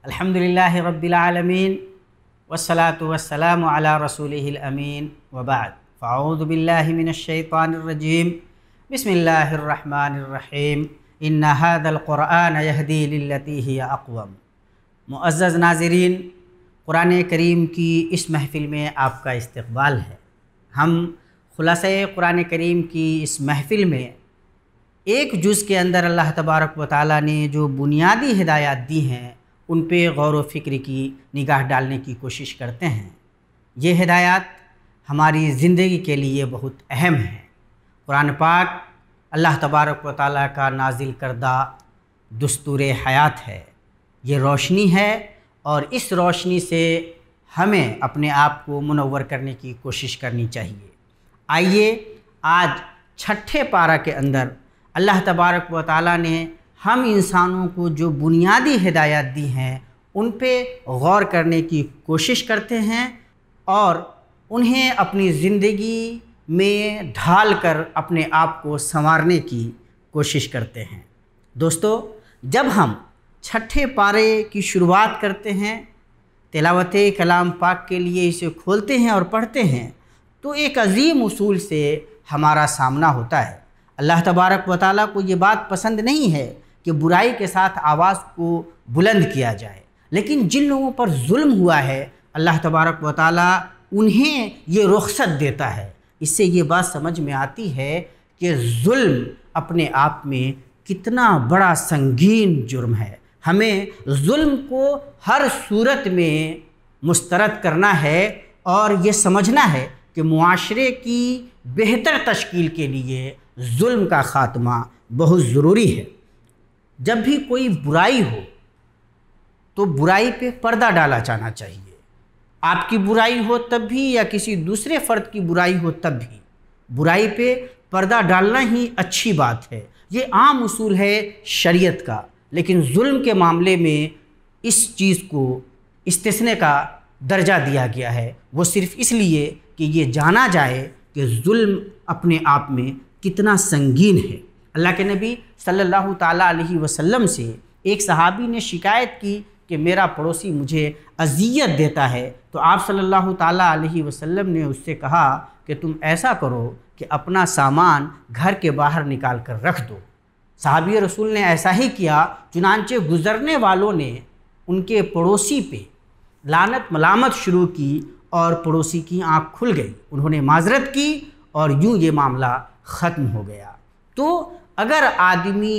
अल्हम्दुलिल्लाहि रब्बिल आलमीन वस्सलातु वस्सलामु अला रसूलिहिल अमीन व बाद फ़अऊज़ु बिल्लाहि मिनश शैतानिर रजीम बिस्मिल्लाहिर रहमानिर रहीम इन्ना हाज़ल क़ुरआन यहदी लिल्लती हिय अक़वम। मुअज़्ज़ज़ नाज़रीन, कुरान करीम की इस महफ़िल में आपका इस्तक़बाल है। हम खुलासे कुरान करीम की इस महफ़िल में एक जुज़ के अंदर अल्लाह तबारक व तआला ने जो बुनियादी हिदायत दी हैं उन पे गौर व फ़िक्र की निगाह डालने की कोशिश करते हैं। ये हिदायत हमारी ज़िंदगी के लिए बहुत अहम है। कुरान पाक अल्लाह तबारक व तआला का नाजिल करदा दुस्तूर हयात है, ये रोशनी है और इस रोशनी से हमें अपने आप को मुनव्वर करने की कोशिश करनी चाहिए। आइए आज छठे पारा के अंदर अल्लाह तबारक व तआला ने हम इंसानों को जो बुनियादी हिदायत दी हैं उन पे गौर करने की कोशिश करते हैं और उन्हें अपनी ज़िंदगी में ढाल कर अपने आप को संवारने की कोशिश करते हैं। दोस्तों, जब हम छठे पारे की शुरुआत करते हैं, तिलावत कलाम पाक के लिए इसे खोलते हैं और पढ़ते हैं तो एक अजीम उसूल से हमारा सामना होता है। अल्लाह तबारक व तआला को ये बात पसंद नहीं है कि बुराई के साथ आवाज़ को बुलंद किया जाए, लेकिन जिन लोगों पर जुल्म हुआ है अल्लाह तबारक व तआला उन्हें ये रुख्सत देता है। इससे ये बात समझ में आती है कि जुल्म अपने आप में कितना बड़ा संगीन जुर्म है। हमें जुल्म को हर सूरत में मुस्तरद करना है और ये समझना है कि मुआशरे की बेहतर तश्कील के लिए जुल्म का ख़ात्मा बहुत ज़रूरी है। जब भी कोई बुराई हो तो बुराई पे पर्दा डाला जाना चाहिए। आपकी बुराई हो तब भी या किसी दूसरे फ़र्द की बुराई हो तब भी बुराई पे पर्दा डालना ही अच्छी बात है। ये आम उसूल है शरीयत का, लेकिन जुल्म के मामले में इस चीज़ को इस्तिस्ने का दर्जा दिया गया है, वो सिर्फ़ इसलिए कि ये जाना जाए कि जुल्म अपने आप में कितना संगीन है। अल्लाह के नबी सल्लल्लाहु ताला अलैहि वसल्लम से एक सहाबी ने शिकायत की कि मेरा पड़ोसी मुझे अज़ियत देता है, तो आप सल्लल्लाहु ताला अलैहि वसल्लम ने उससे कहा कि तुम ऐसा करो कि अपना सामान घर के बाहर निकाल कर रख दो। सहाबी रसूल ने ऐसा ही किया। चुनांचे गुज़रने वालों ने उनके पड़ोसी पे लानत मलामत शुरू की और पड़ोसी की आँख खुल गई। उन्होंने माजरत की और यूँ ये मामला ख़त्म हो गया। तो अगर आदमी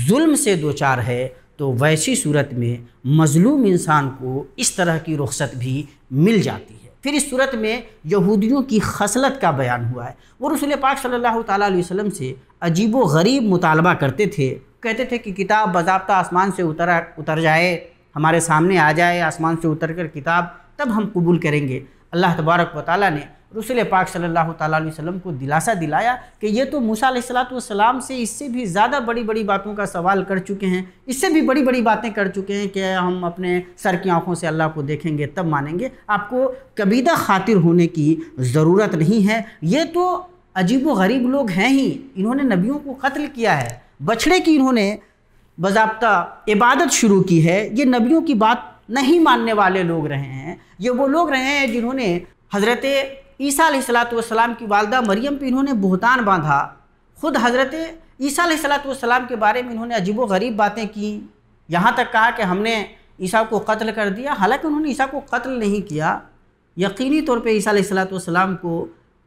जुल्म से दो चार है तो वैसी सूरत में मज़लूम इंसान को इस तरह की रुख्सत भी मिल जाती है। फिर इस सूरत में यहूदियों की खसलत का बयान हुआ है। वो रसूल पाक सल्लल्लाहु ताला अलैहि वसल्लम से अजीब व गरीब मुतालबा करते थे। कहते थे कि किताब बाज़ाब्ता आसमान से उतर जाए, हमारे सामने आ जाए आसमान से उतर कर किताब, तब हम कबूल करेंगे। अल्लाह तबारक व तआला ने रसूल पाक सल्लल्लाहु ताला अलैहि वसल्लम को दिलासा दिलाया कि ये तो मूसा अलैहिस्सलातु वस्सलाम से इससे भी ज़्यादा बड़ी बड़ी बातों का सवाल कर चुके हैं, इससे भी बड़ी बड़ी बातें कर चुके हैं कि हम अपने सर की आँखों से अल्लाह को देखेंगे तब मानेंगे। आपको कबीदा खातिर होने की ज़रूरत नहीं है। ये तो अजीब व गरीब लोग हैं ही, इन्होंने नबियों को कत्ल किया है, बछड़े की इन्होंने बाज़ाब्ता इबादत शुरू की है। ये नबियों की बात नहीं मानने वाले लोग रहे हैं। ये वो लोग रहे हैं जिन्होंने हज़रत ईसा अलैहिस्सलातु वस्सलाम की वालदा मरियम पे इन्होंने बुहतान बांधा। ख़ुद हज़रत ईसा अलैहिस्सलातु वस्सलाम के बारे में इन्होंने अजीबो गरीब बातें की। यहाँ तक कहा कि हमने ईसा को कत्ल कर दिया, हालांकि उन्होंने ईसा को कत्ल नहीं किया। यकीनी तौर पे ईसा अलैहिस्सलातु वस्सलाम को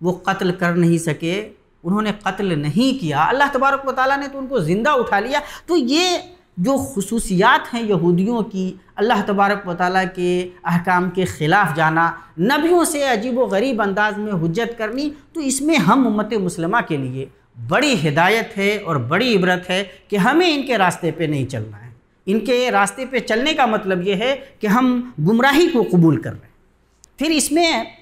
वो कत्ल कर नहीं सके, उन्होंने कत्ल नहीं किया। अल्लाह तबारक व तआला ने तो उनको ज़िंदा उठा लिया। तो ये जो खुसूसियात हैं यहूदियों की, अल्लाह तबारक व तआला के अहकाम के ख़िलाफ़ जाना, नबियों से अजीब व गरीब अंदाज में हुज्जत करनी, तो इसमें हम उम्मत मुस्लिमा के लिए बड़ी हिदायत है और बड़ी इबरत है कि हमें इनके रास्ते पे नहीं चलना है। इनके रास्ते पे चलने का मतलब ये है कि हम गुमराही को कबूल कर रहे हैं। फिर इसमें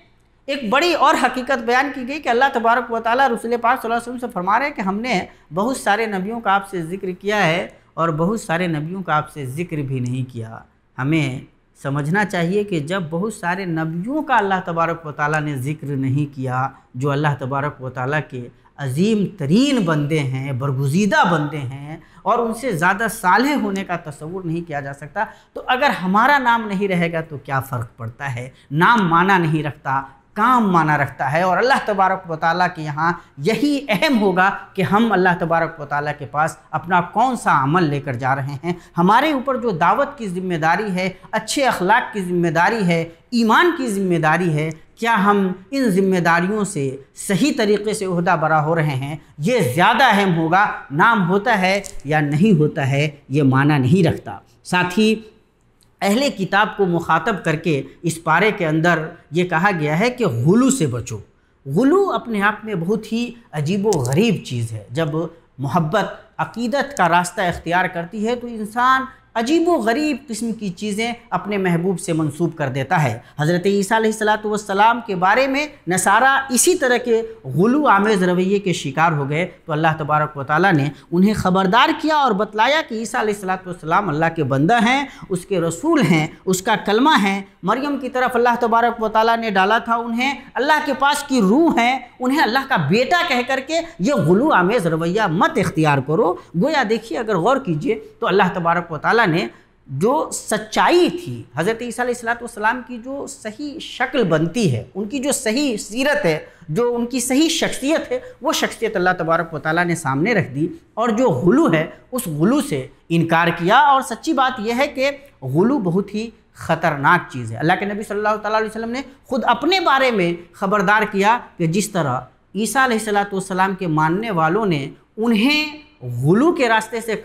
एक बड़ी और हकीकत बयान की गई कि अल्लाह तबारक व तआला रसूल पाक सल्लल्लाहु अलैहि वसल्लम से फरमा रहे हैं कि हमने बहुत सारे नबियों का आपसे ज़िक्र किया है और बहुत सारे नबियों का आपसे ज़िक्र भी नहीं किया। हमें समझना चाहिए कि जब बहुत सारे नबियों का अल्लाह तबारक व तआला ने ज़िक्र नहीं किया, जो अल्लाह तबारक व तआला के अजीम तरीन बंदे हैं, बरगुज़ीदा बंदे हैं और उनसे ज़्यादा सालेह होने का तसव्वुर नहीं किया जा सकता। तो अगर हमारा नाम नहीं रहेगा तो क्या फ़र्क पड़ता है। नाम माना नहीं रखता, काम माना रखता है। और अल्लाह तबारक व तआला के यहाँ यही अहम होगा कि हम अल्लाह तबारक व तआला के पास अपना कौन सा अमल लेकर जा रहे हैं। हमारे ऊपर जो दावत की ज़िम्मेदारी है, अच्छे अखलाक की ज़िम्मेदारी है, ईमान की ज़िम्मेदारी है, क्या हम इन ज़िम्मेदारियों से सही तरीके से ओहदा बरा हो रहे हैं, ये ज़्यादा अहम होगा। नाम होता है या नहीं होता है ये माना नहीं रखता। साथ ही अहले किताब को मुखातब करके इस पारे के अंदर ये कहा गया है कि गुलू से बचो। गुलू अपने आप में बहुत ही अजीब व गरीब चीज़ है। जब मोहब्बत अक़ीदत का रास्ता इख्तियार करती है तो इंसान अजीब व गरीब किस्म की चीज़ें अपने महबूब से मंसूब कर देता है। हज़रत ईसा अलैहिस्सलातु वस्सलाम के बारे में नसारा इसी तरह के गुलू आमेज़ रवैये के शिकार हो गए तो अल्लाह तबारक व तआला ने उन्हें ख़बरदार किया और बतलाया कि ईसा अलैहिस्सलातु वस्सलाम अल्लाह के बंदा हैं, उसके रसूल हैं, उसका कलमा है। मरियम की तरफ अल्लाह तबारक व तआला ने डाला था उन्हें, अल्लाह के पास की रूह है, उन्हें अल्लाह का बेटा कह करके ये गुलू आमेज़ रवैया मत इख्तियार करो। गोया देखिए, अगर गौर कीजिए तो अल्लाह तबारक व तआला ने जो सच्चाई थी, हज़रत ईसा अलैहिस्सलाम की जो सही शक्ल बनती है, उनकी जो सही सीरत है, जो उनकी सही शख्सियत है, वो शख्सियत अल्लाह तबारक व तआला ने सामने रख दी और जो गुलू है उस गुलू से इनकार किया। और सच्ची बात यह है कि गुलू बहुत ही ख़तरनाक चीज़ है। अल्लाह के नबी सल्लल्लाहु अलैहि वसल्लम ने ख़ुद अपने बारे में ख़बरदार किया कि जिस तरह ईसा अलैहिस्सलाम के मानने वालों ने उन्हें गुलू के रास्ते से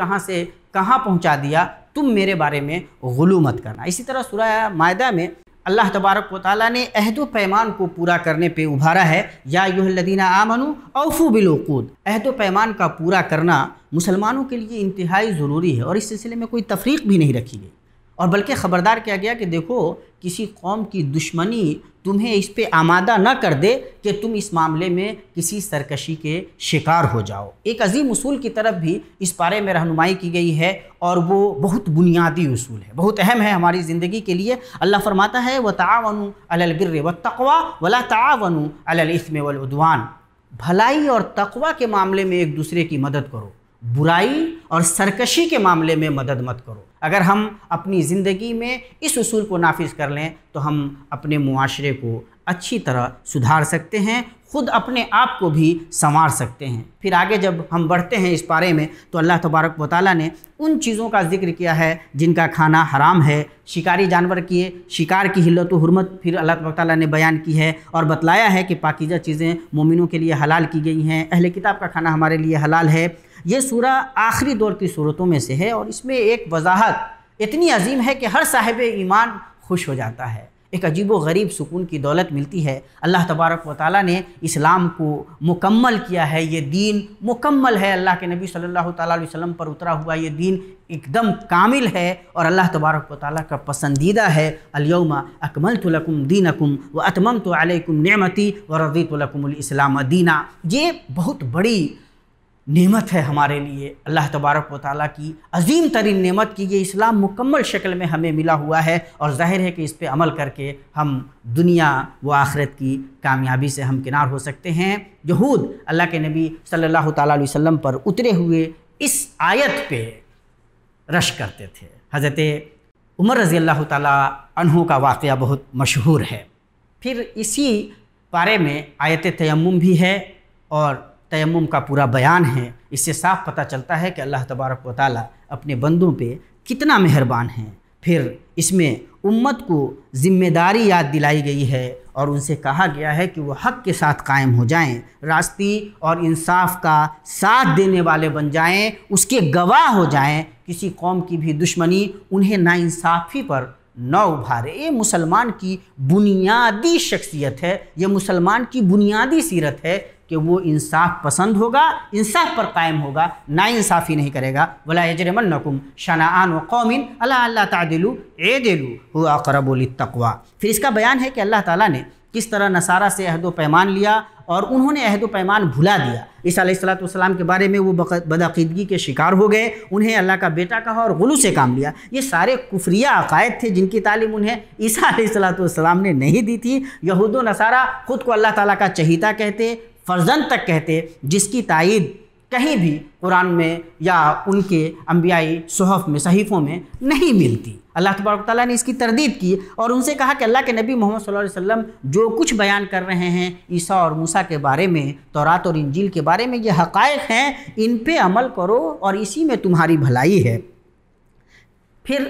कहाँ पहुँचा दिया, तुम मेरे बारे में गुलू मत करना। इसी तरह सूरह माइदा में अल्लाह तबारक व तआला ने अहद व पैमान को पूरा करने पे उभारा है। या अय्युहल्लज़ीना आमनू औफू बिल उक़ूद। अहद व पैमान का पूरा करना मुसलमानों के लिए इंतहाई ज़रूरी है और इस सिलसिले में कोई तफरीक भी नहीं रखी गई और बल्कि ख़बरदार किया गया कि देखो, किसी कौम की दुश्मनी तुम्हें इस पे आमादा न कर दे कि तुम इस मामले में किसी सरकशी के शिकार हो जाओ। एक अजीम उसूल की तरफ भी इस पारे में रहनुमाई की गई है और वो बहुत बुनियादी उसूल है, बहुत अहम है हमारी ज़िंदगी के लिए। अल्लाह फरमाता है व तावनु अलल बिर्रि वत तक़वा वला तावनु अलल इस्मि वल उद्वान। भलाई और तक़वा के मामले में एक दूसरे की मदद करो, बुराई और सरकशी के मामले में मदद मत करो। अगर हम अपनी ज़िंदगी में इस उसूल को नाफिज कर लें तो हम अपने मुआशरे को अच्छी तरह सुधार सकते हैं, ख़ुद अपने आप को भी संवार सकते हैं। फिर आगे जब हम बढ़ते हैं इस पारे में तो अल्लाह तबारक व तआला ने उन चीज़ों का जिक्र किया है जिनका खाना हराम है। शिकारी जानवर की शिकार की हिल्लत व हुर्मत फिर अल्लाह तबारक व तआला ने बयान की है और बतलाया है कि पाकीज़ा चीज़ें मोमिनों के लिए हलाल की गई हैं। अहले किताब का खाना हमारे लिए हलाल है। ये सूरा आखिरी दौर की सूरतों में से है और इसमें एक वजाहत इतनी अजीम है कि हर साहिब ईमान खुश हो जाता है। एक अजीब व गरीब सुकून की दौलत मिलती है। अल्लाह तबारक व तआला ने इस्लाम को मुकम्मल किया है। ये दीन मुकम्मल है। अल्लाह के नबी सल्लल्लाहु अलैहि वसल्लम पर उतरा हुआ ये दीन एकदम कामिल है और अल्लाह तबारक व तआला का पसंदीदा है। अल-यौमा अकमलतु लकुम दीनकुम व अतममतु अलैकुम निअमती व रज़ीतु लकुमुल इस्लाम दीना। ये बहुत बड़ी नेमत है हमारे लिए, अल्लाह तबारक व तआला की अजीम तरीन नेमत की ये इस्लाम मुकम्मल शक्ल में हमें मिला हुआ है और ज़ाहिर है कि इस पे अमल करके हम दुनिया व आखिरत की कामयाबी से हमकिनार हो सकते हैं। यहूद अल्लाह के नबी सल्लल्लाहु अलैहि वसल्लम पर उतरे हुए इस आयत पे रश करते थे। हज़रत उमर रज़ी अल्लाह ताला अन्हु का वाक़या बहुत मशहूर है। फिर इसी पारे में आयत तयम्मुम भी है और तयम्मुम का पूरा बयान है। इससे साफ पता चलता है कि अल्लाह तबारक व तआला अपने बंदों पे कितना मेहरबान है। फिर इसमें उम्मत को ज़िम्मेदारी याद दिलाई गई है और उनसे कहा गया है कि वो हक़ के साथ कायम हो जाएं, रास्ती और इंसाफ का साथ देने वाले बन जाएं, उसके गवाह हो जाएं। किसी कौम की भी दुश्मनी उन्हें नाइंसाफ़ी पर न उभारे। ये मुसलमान की बुनियादी शख्सियत है, ये मुसलमान की बुनियादी सीरत है कि वो इंसाफ पसंद होगा, इंसाफ पर कायम होगा, नाइंसाफ़ी नहीं करेगा। वला यजरिमन्नकुम शनाआन कौमिन अला अल्ला तादिलू एदिलू हुवा अक़रबु लित्तक़वा। फिर इसका बयान है कि अल्लाह ताला ने किस तरह नसारा से अहद व पैमान लिया और उन्होंने अहद व पैमान भुला दिया। ईसा अलैहिस्सलाम के बारे में वो बदअक़ीदगी के शिकार हो गए, उन्हें अल्लाह का बेटा कहा और गुलू से काम लिया। ये सारे कुफ्रिया अक़ायद थे जिनकी तालीम उन्हें ईसा अलैहिस्सलाम ने नहीं दी थी। यहूद व नसारा ख़ुद को अल्लाह ताला का चहीता कहते, फ़र्जंद तक कहते, जिसकी तायीद कहीं भी कुरान में या उनके अंबियाई सुहफ़ में, सहीफ़ों में नहीं मिलती। अल्लाह तबारक तआला ने इसकी तरदीद की और उनसे कहा कि अल्लाह के नबी मोहम्मद सल्लल्लाहु अलैहि वसल्लम जो कुछ बयान कर रहे हैं ईसा और मूसा के बारे में, तौरात और इंजील के बारे में, ये हक़ाइक़ हैं, इन पे अमल करो और इसी में तुम्हारी भलाई है। फिर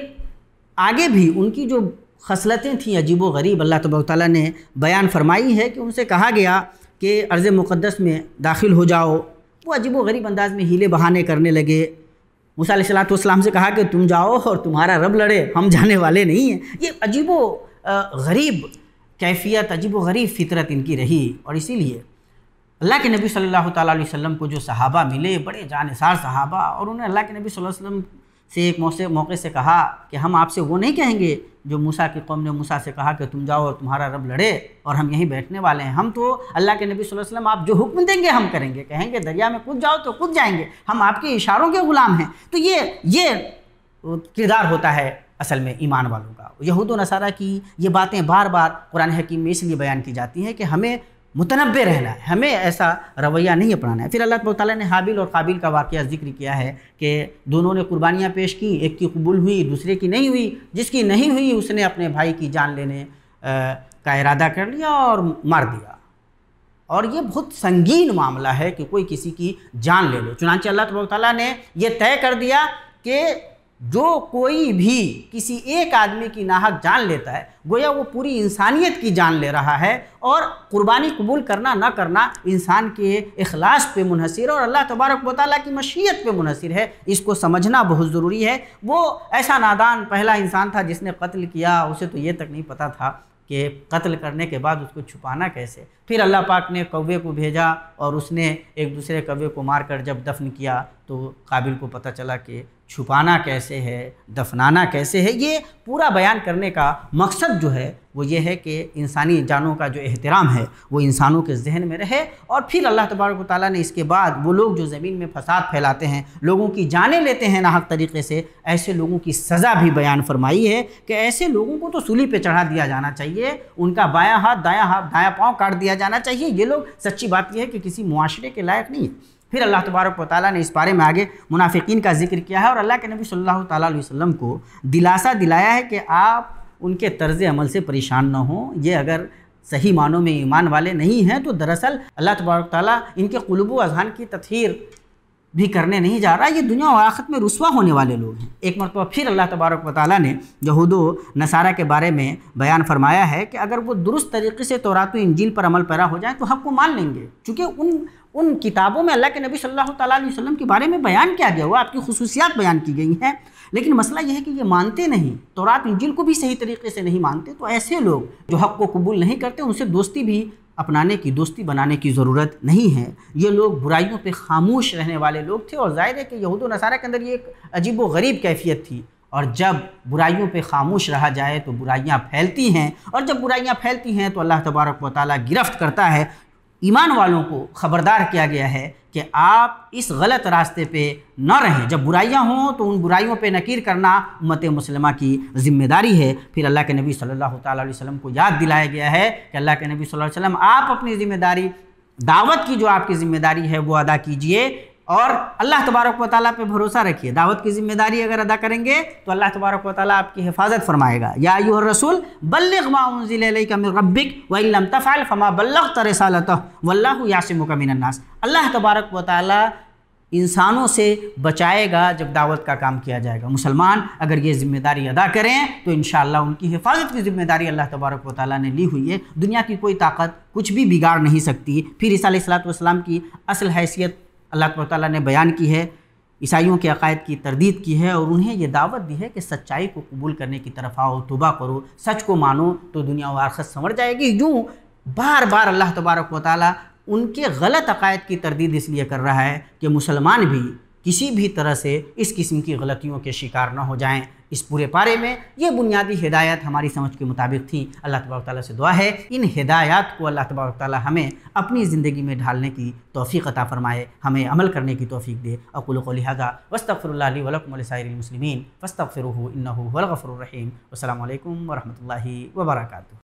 आगे भी उनकी जो खसलतें थीं अजीब व गरीब, अल्लाह तबारक तआला ने बयान फरमाई है कि उनसे कहा गया कि अर्ज़ मुक़द्दस में दाखिल हो जाओ। वो अजीब व गरीब अंदाज़ में हीले बहाने करने लगे। मूसा अलैहिस्सलाम से कहा कि तुम जाओ और तुम्हारा रब लड़े, हम जाने वाले नहीं हैं। ये अजीब व गरीब कैफियत, अजीब व गरीब फ़ितरत इनकी रही। और इसीलिए अल्लाह के नबी सल्लल्लाहु ताला अलैहि वसल्लम को जो सहाबा मिले, बड़े जानिसार सहाबा, और उन्होंने अल्लाह के नबी सल्लल्लाहु अलैहि वसल्लम से एक मौके से कहा कि हम आपसे वो नहीं कहेंगे जो मूसा की कौम ने मूसा से कहा कि तुम जाओ और तुम्हारा रब लड़े और हम यहीं बैठने वाले हैं। हम तो अल्लाह के नबी सल्लल्लाहु अलैहि वसल्लम आप जो हुक्म देंगे हम करेंगे, कहेंगे दरिया में कूद जाओ तो कूद जाएंगे, हम आपके इशारों के ग़ुलाम हैं। तो ये किरदार होता है असल में ईमान वालों का। यहूद व नसारा की ये बातें बार बार कुरान हकीम में इसलिए बयान की जाती हैं कि हमें मुतनब्बे रहना है, हमें ऐसा रवैया नहीं अपनाना है। फिर अल्लाह ताला ने हाबिल और काबिल का वाक़या ज़िक्र किया है कि दोनों ने कुर्बानियाँ पेश की, एक की कबूल हुई, दूसरे की नहीं हुई। जिसकी नहीं हुई उसने अपने भाई की जान लेने का इरादा कर लिया और मार दिया। और ये बहुत संगीन मामला है कि कोई किसी की जान ले लो। चुनांचे अल्लाह ताला ने यह तय कर दिया कि जो कोई भी किसी एक आदमी की नाहक जान लेता है, गोया वो पूरी इंसानियत की जान ले रहा है। और कुर्बानी कबूल करना ना करना इंसान के इखलास पे मुनहसिर और अल्लाह तबारक व तआला की मशीयत पे मुनहसिर है। इसको समझना बहुत ज़रूरी है। वो ऐसा नादान पहला इंसान था जिसने कत्ल किया, उसे तो ये तक नहीं पता था कि कत्ल करने के बाद उसको छुपाना कैसे। फिर अल्लाह पाक ने कौवे को भेजा और उसने एक दूसरे कौवे को मारकर जब दफन किया तो काबिल को पता चला कि छुपाना कैसे है, दफनाना कैसे है। ये पूरा बयान करने का मकसद जो है वो ये है कि इंसानी जानों का जो एहतराम है वो इंसानों के जहन में रहे। और फिर अल्लाह तबारक व तआला ने इसके बाद वो लोग जो ज़मीन में फसाद फैलाते हैं, लोगों की जानें लेते हैं नाहक तरीक़े से, ऐसे लोगों की सज़ा भी बयान फरमाई है कि ऐसे लोगों को तो सूली पे चढ़ा दिया जाना चाहिए, उनका बायां हाथ दायां पाँव काट दिया जाना चाहिए। ये लोग, सच्ची बात यह है कि किसी मुआशरे के लायक नहीं है। फिर अल्लाह तबारक व तआला ने इस बारे में आगे मुनाफिकीन का जिक्र किया है और अल्लाह के नबी सल्लल्लाहु ताला अलैहि वसल्लम को दिलासा दिलाया है कि आप उनके तर्ज़ अमल से परेशान न हों। ये अगर सही मानों में ईमान वाले नहीं हैं तो दरअसल अल्लाह तबारक व तआला इनके क़ुलूब व अज़हान की तत्हीर भी करने नहीं जा रहा। ये दुनिया और आखिरत में रुस्वा होने वाले लोग हैं। एक मरतबा फिर अल्लाह तबारक व तआला ने यहूद व नसारा के बारे में बयान फरमाया है कि अगर वो दुरुस्त तरीक़े से तौरात व इंजील पर अमल पैरा हो जाए तो हक़ को मान लेंगे, चूँकि उन किताबों में अल्लाह के नबी सल्लल्लाहु ताला अलैहि वसल्लम के बारे में बयान किया गया हुआ, आपकी खुसूसियात बयान की गई हैं। लेकिन मसला यह है कि ये मानते नहीं, तौरात इंजील को भी सही तरीके से नहीं मानते। तो ऐसे लोग जो हक़ को कबूल नहीं करते उनसे दोस्ती भी दोस्ती बनाने की ज़रूरत नहीं है। ये लोग बुराइयों पे खामोश रहने वाले लोग थे और ज़ाहिर है कि यहूद व नसारा के अंदर ये एक अजीब व गरीब कैफियत थी। और जब बुराइयों पे खामोश रहा जाए तो बुराइयाँ फैलती हैं, और जब बुराइयाँ फैलती हैं तो अल्लाह तबारक व तआला गिरफ्त करता है। ईमान वालों को ख़बरदार किया गया है कि आप इस गलत रास्ते पे न रहें। जब बुराइयां हों तो उन बुराइयों पे नकीर करना उम्मत मुस्लिमा की ज़िम्मेदारी है। फिर अल्लाह के नबी सल्लल्लाहु ताला अलैहि वसल्लम को याद दिलाया गया है कि अल्लाह के नबी सल्लल्लाहु अलैहि वसल्लम आप अपनी ज़िम्मेदारी, दावत की जो आपकी ज़िम्मेदारी है वो अदा कीजिए और अल्लाह तबारक व तआला पे भरोसा रखिए। दावत की ज़िम्मेदारी अगर अदा करेंगे तो अल्लाह तबारक व तआला आपकी हिफाजत फरमाएगा। या अय्युहर रसूल बल्लिग़ मा उन्ज़िला इलैका मिन रब्बिक व इन लम तफ़अल फ़मा बल्लग़्ता रिसालतहु वल्लाहु यासिमुका मिनन नास। अल्लाह तबारक व तआला इंसानों से बचाएगा जब दावत का काम किया जाएगा। मुसलमान अगर ये ज़िम्मेदारी अदा करें तो इंशाअल्लाह उनकी हिफाजत की ज़िम्मेदारी अल्लाह तबारक व तआला ने ली हुई है। दुनिया की कोई ताकत कुछ भी बिगाड़ नहीं सकती। फिर ईसा अलैहिस्सलातु वस्सलाम की असल हैसियत अल्लाह ताला ने बयान की है, ईसाइयों के अकायद की तरदीद की है और उन्हें ये दावत दी है कि सच्चाई को कबूल करने की तरफ आओ, तौबा करो, सच को मानो तो दुनिया और आखिरत संवर जाएगी। यूँ बार बार अल्लाह तबारक व तआला उनके गलत अकायद की तरदीद इसलिए कर रहा है कि मुसलमान भी किसी भी तरह से इस किस्म की गलतियों के शिकार न हो जाएं। इस पूरे पारे में ये बुनियादी हिदायत हमारी समझ के मुताबिक थी। अल्लाह तबारक ताला से दुआ है इन हिदायत को अल्लाह तबारक ताला हमें अपनी ज़िंदगी में ढालने की तौफ़ीक़ अता फ़रमाए, हमें अमल करने की तौफ़ीक़ दे। अक़ूलु क़ौली हाज़ा वस्तग़फ़िरुल्लाह ली व लकुम व लिसाइरिल मुस्लिमीन फ़स्तग़फ़िरूहु इन्नहु हुवल गफ़ूरुर रहीम। अस्सलामु अलैकुम व रहमतुल्लाहि व बरकातुहू।